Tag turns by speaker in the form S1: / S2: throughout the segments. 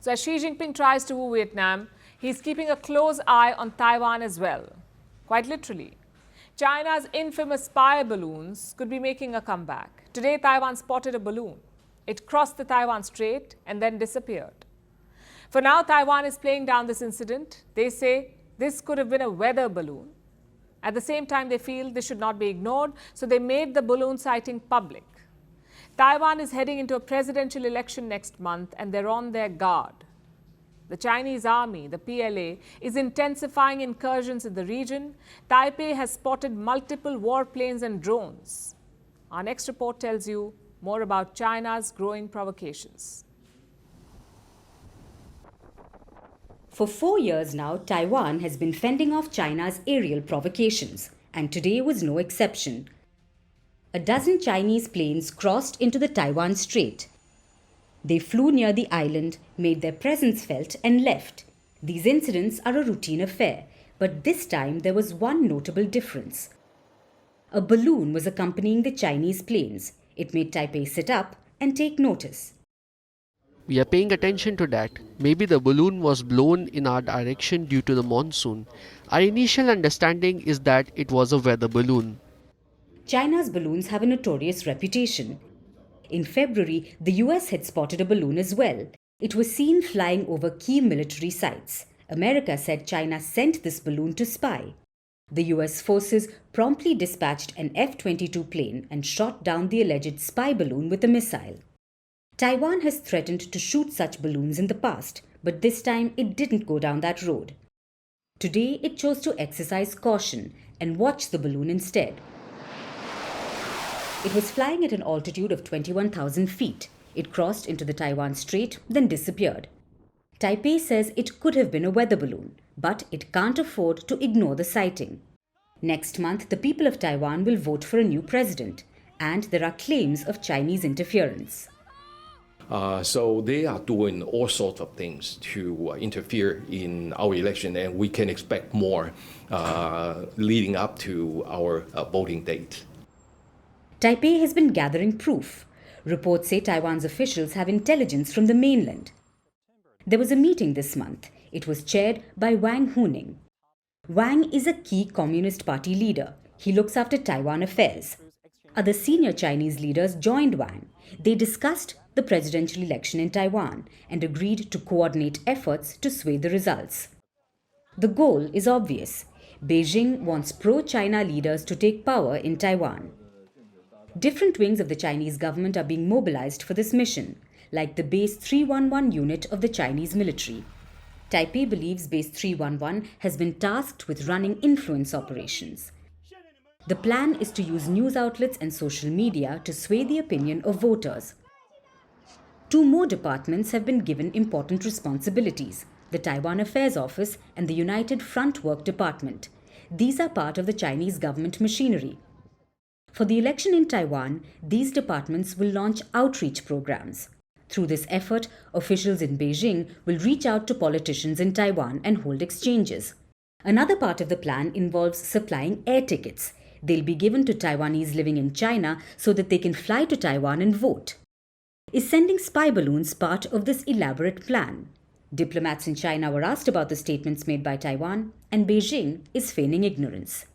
S1: So as Xi Jinping tries to woo Vietnam, he's keeping a close eye on Taiwan as well. Quite literally. China's infamous spy balloons could be making a comeback. Today, Taiwan spotted a balloon. It crossed the Taiwan Strait and then disappeared. For now, Taiwan is playing down this incident. They say this could have been a weather balloon. At the same time, they feel this should not be ignored, so they made the balloon sighting public. Taiwan is heading into a presidential election next month, and they're on their guard. The Chinese army, the PLA, is intensifying incursions in the region. Taipei has spotted multiple warplanes and drones. Our next report tells you more about China's growing provocations.
S2: For 4 years now, Taiwan has been fending off China's aerial provocations, and today was no exception. A dozen Chinese planes crossed into the Taiwan Strait. They flew near the island, made their presence felt and left. These incidents are a routine affair, but this time there was one notable difference. A balloon was accompanying the Chinese planes. It made Taipei sit up and take notice.
S3: We are paying attention to that. Maybe the balloon was blown in our direction due to the monsoon. Our initial understanding is that it was a weather balloon.
S2: China's balloons have a notorious reputation. In February, the US had spotted a balloon as well. It was seen flying over key military sites. America said China sent this balloon to spy. The US forces promptly dispatched an F-22 plane and shot down the alleged spy balloon with a missile. Taiwan has threatened to shoot such balloons in the past, but this time it didn't go down that road. Today, it chose to exercise caution and watch the balloon instead. It was flying at an altitude of 21,000 feet. It crossed into the Taiwan Strait, then disappeared. Taipei says it could have been a weather balloon, but it can't afford to ignore the sighting. Next month, the people of Taiwan will vote for a new president, and there are claims of Chinese interference.
S4: So they are doing all sorts of things to interfere in our election, and we can expect more leading up to our voting date.
S2: Taipei has been gathering proof. Reports say Taiwan's officials have intelligence from the mainland. There was a meeting this month. It was chaired by Wang Huning. Wang is a key Communist Party leader. He looks after Taiwan affairs. Other senior Chinese leaders joined Wang. They discussed the presidential election in Taiwan and agreed to coordinate efforts to sway the results. The goal is obvious. Beijing wants pro-China leaders to take power in Taiwan. Different wings of the Chinese government are being mobilized for this mission, like the Base 311 unit of the Chinese military. Taipei believes Base 311 has been tasked with running influence operations. The plan is to use news outlets and social media to sway the opinion of voters. 2 more departments have been given important responsibilities: the Taiwan Affairs Office and the United Front Work Department. These are part of the Chinese government machinery. For the election in Taiwan, these departments will launch outreach programs. Through this effort, officials in Beijing will reach out to politicians in Taiwan and hold exchanges. Another part of the plan involves supplying air tickets. They'll be given to Taiwanese living in China so that they can fly to Taiwan and vote. Is sending spy balloons part of this elaborate plan? Diplomats in China were asked about the statements made by Taiwan, and Beijing is feigning ignorance.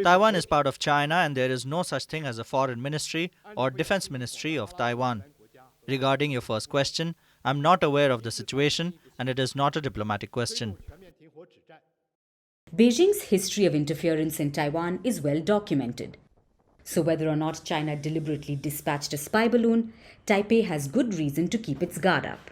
S5: Taiwan is part of China, and there is no such thing as a foreign ministry or defense ministry of Taiwan. Regarding your first question, I'm not aware of the situation, and it is not a diplomatic question.
S2: Beijing's history of interference in Taiwan is well documented. So whether or not China deliberately dispatched a spy balloon, Taipei has good reason to keep its guard up.